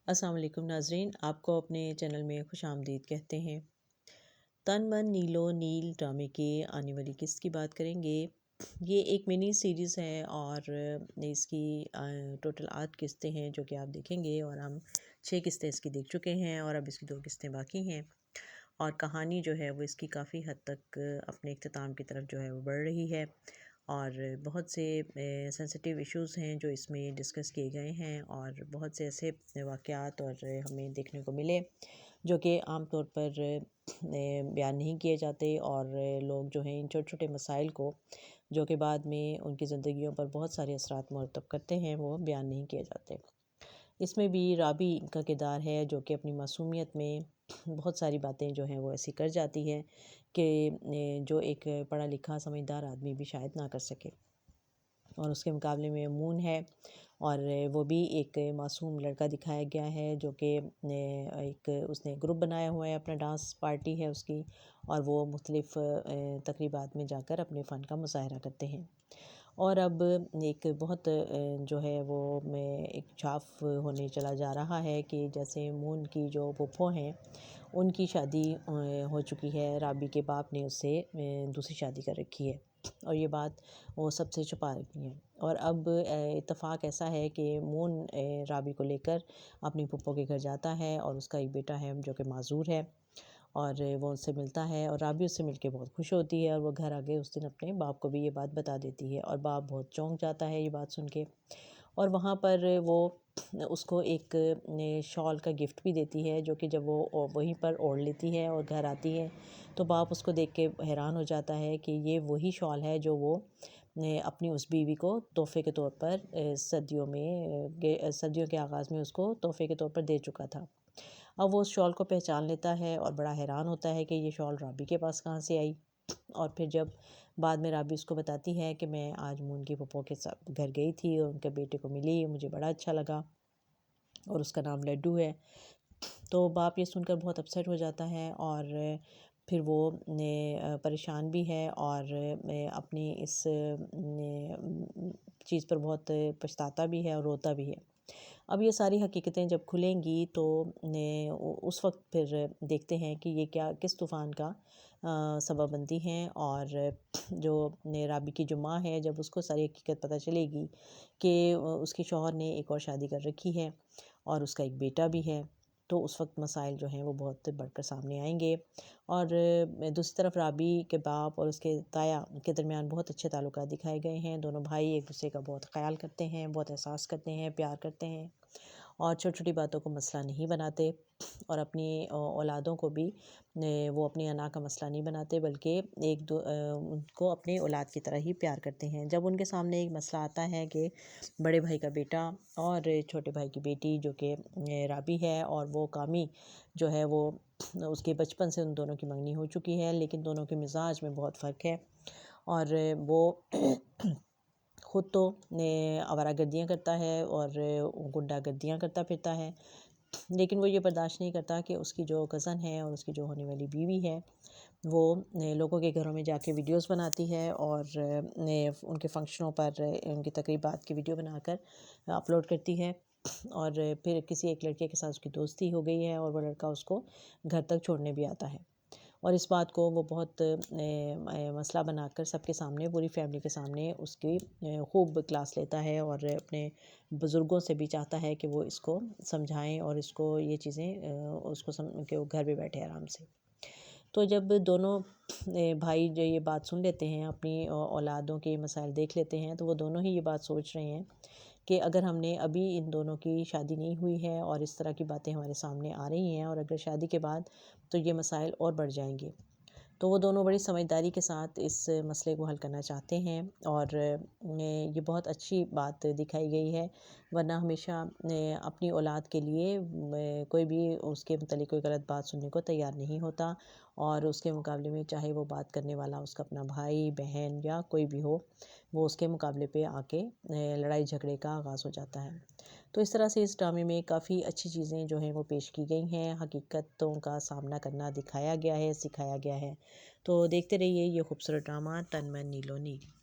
السلام علیکم ناظرین، آپ کو اپنے چینل میں خوش آمدید کہتے ہیں۔ تن من نیلو نیل ڈرامے کے آنے والی قسط کی بات کریں گے۔ یہ ایک منی سیریز ہے اور اس کی ٹوٹل 8 قسطیں ہیں جو کہ آپ دیکھیں گے، اور ہم 6 قسطیں اس کی دیکھ چکے ہیں اور اب اس کی 2 قسطیں باقی ہیں، اور کہانی جو ہے وہ اس کی کافی حد تک اپنے اختتام کی طرف جو ہے وہ بڑھ رہی ہے، اور بہت سے سینسٹیو ایشوز ہیں جو اس میں ڈسکس کیے گئے ہیں، اور بہت سے ایسے واقعات اور ہمیں دیکھنے کو ملے جو کہ عام طور پر بیان نہیں کیے جاتے، اور لوگ جو ہیں ان چھوٹے چھوٹے مسائل کو جو کہ بعد میں ان کی زندگیوں پر بہت سارے اثرات مرتب کرتے ہیں وہ بیان نہیں کیے جاتے۔ اس میں بھی رابی کا کردار ہے جو کہ اپنی معصومیت میں بہت ساری باتیں جو ہیں وہ ایسی کر جاتی ہے کہ جو ایک پڑھا لکھا سمجھدار آدمی بھی شاید نہ کر سکے، اور اس کے مقابلے میں مون ہے، اور وہ بھی ایک معصوم لڑکا دکھایا گیا ہے جو کہ ایک اس نے گروپ بنایا ہوا ہے، اپنا ڈانس پارٹی ہے اس کی، اور وہ مختلف تقریبات میں جا کر اپنے فن کا مظاہرہ کرتے ہیں۔ اور اب ایک بہت جو ہے وہ ایک چھاپ ہونے چلا جا رہا ہے کہ جیسے مون کی جو پھپھو ہیں ان کی شادی ہو چکی ہے، رابی کے باپ نے اس سے دوسری شادی کر رکھی ہے، اور یہ بات وہ سب سے چھپا رکھی ہے۔ اور اب اتفاق ایسا ہے کہ مون رابی کو لے کر اپنی پھپھو کے گھر جاتا ہے، اور اس کا ایک بیٹا ہے جو کہ معذور ہے، اور وہ ان سے ملتا ہے، اور رابی اس سے مل کے بہت خوش ہوتی ہے، اور وہ گھر آگے اس دن اپنے باپ کو بھی یہ بات بتا دیتی ہے، اور باپ بہت چونک جاتا ہے یہ بات سن کے، اور وہاں پر وہ اس کو ایک شال کا گفٹ بھی دیتی ہے جو کہ جب وہ وہیں پر اوڑھ لیتی ہے اور گھر آتی ہے تو باپ اس کو دیکھ کے حیران ہو جاتا ہے کہ یہ وہی شال ہے جو وہ اپنی اس بیوی کو تحفے کے طور پر سردیوں کے آغاز میں اس کو تحفے کے طور پر دے چکا تھا۔ اب وہ اس شال کو پہچان لیتا ہے اور بڑا حیران ہوتا ہے کہ یہ شال رابی کے پاس کہاں سے آئی، اور پھر جب بعد میں رابی اس کو بتاتی ہے کہ میں آج مون کی پھپھو کے ساتھ گھر گئی تھی اور ان کے بیٹے کو ملی، مجھے بڑا اچھا لگا، اور اس کا نام لڈو ہے، تو باپ یہ سن کر بہت اپسیٹ ہو جاتا ہے، اور پھر وہ پریشان بھی ہے، اور اپنی اس چیز پر بہت پچھتاتا بھی ہے اور روتا بھی ہے۔ اب یہ ساری حقیقتیں جب کھلیں گی تو اس وقت پھر دیکھتے ہیں کہ یہ کس طوفان کا سبب بنتی ہیں، اور جو رابی کی جو ماں ہے جب اس کو ساری حقیقت پتہ چلے گی کہ اس کے شوہر نے ایک اور شادی کر رکھی ہے اور اس کا ایک بیٹا بھی ہے، تو اس وقت مسائل جو ہیں وہ بہت بڑھ کر سامنے آئیں گے۔ اور دوسری طرف رابی کے باپ اور اس کے تایا کے درمیان بہت اچھے تعلقات دکھائے گئے ہیں، دونوں بھائی ایک دوسرے کا بہت خیال کرتے ہیں، بہت احساس کرتے ہیں، پیار کرتے ہیں، اور چھوٹی چھوٹی باتوں کو مسئلہ نہیں بناتے، اور اپنی اولادوں کو بھی وہ اپنی انا کا مسئلہ نہیں بناتے، بلکہ ان کو اپنے اولاد کی طرح ہی پیار کرتے ہیں۔ جب ان کے سامنے ایک مسئلہ آتا ہے کہ بڑے بھائی کا بیٹا اور چھوٹے بھائی کی بیٹی جو کہ رابی ہے، اور وہ کامی جو ہے وہ اس کے بچپن سے ان دونوں کی منگنی ہو چکی ہے، لیکن دونوں کے مزاج میں بہت فرق ہے، اور وہ خود تو آوارہ گردیاں کرتا ہے اور گنڈا گردیاں کرتا پھرتا ہے، لیکن وہ یہ برداشت نہیں کرتا کہ اس کی جو کزن ہے اور اس کی جو ہونے والی بیوی ہے وہ لوگوں کے گھروں میں جا کے ویڈیوز بناتی ہے، اور ان کے فنکشنوں پر ان کی تقریبات کی ویڈیو بنا کر اپلوڈ کرتی ہے، اور پھر کسی ایک لڑکے کے ساتھ اس کی دوستی ہو گئی ہے، اور وہ لڑکا اس کو گھر تک چھوڑنے بھی آتا ہے، اور اس بات کو وہ بہت مسئلہ بنا کر سب کے سامنے، پوری فیملی کے سامنے اس کی خوب کلاس لیتا ہے، اور اپنے بزرگوں سے بھی چاہتا ہے کہ وہ اس کو سمجھائیں اور اس کو یہ چیزیں اس کو کہ وہ گھر پہ بیٹھے آرام سے۔ تو جب دونوں بھائی جو یہ بات سن لیتے ہیں، اپنی اولادوں کے مسائل دیکھ لیتے ہیں، تو وہ دونوں ہی یہ بات سوچ رہے ہیں کہ اگر ہم نے ابھی ان دونوں کی شادی نہیں ہوئی ہے اور اس طرح کی باتیں ہمارے سامنے آ رہی ہیں، اور اگر شادی کے بعد تو یہ مسائل اور بڑھ جائیں گے، تو وہ دونوں بڑی سمجھداری کے ساتھ اس مسئلے کو حل کرنا چاہتے ہیں، اور یہ بہت اچھی بات دکھائی گئی ہے، ورنہ ہمیشہ اپنی اولاد کے لیے کوئی بھی اس کے متعلق کوئی غلط بات سننے کو تیار نہیں ہوتا، اور اس کے مقابلے میں چاہے وہ بات کرنے والا اس کا اپنا بھائی بہن یا کوئی بھی ہو، وہ اس کے مقابلے پہ آ کے لڑائی جھگڑے کا آغاز ہو جاتا ہے۔ تو اس طرح سے اس ڈرامے میں کافی اچھی چیزیں جو ہیں وہ پیش کی گئی ہیں، حقیقتوں کا سامنا کرنا دکھایا گیا ہے، سکھایا گیا ہے، تو دیکھتے رہیے یہ خوبصورت ڈرامہ تن من نیلو نیل۔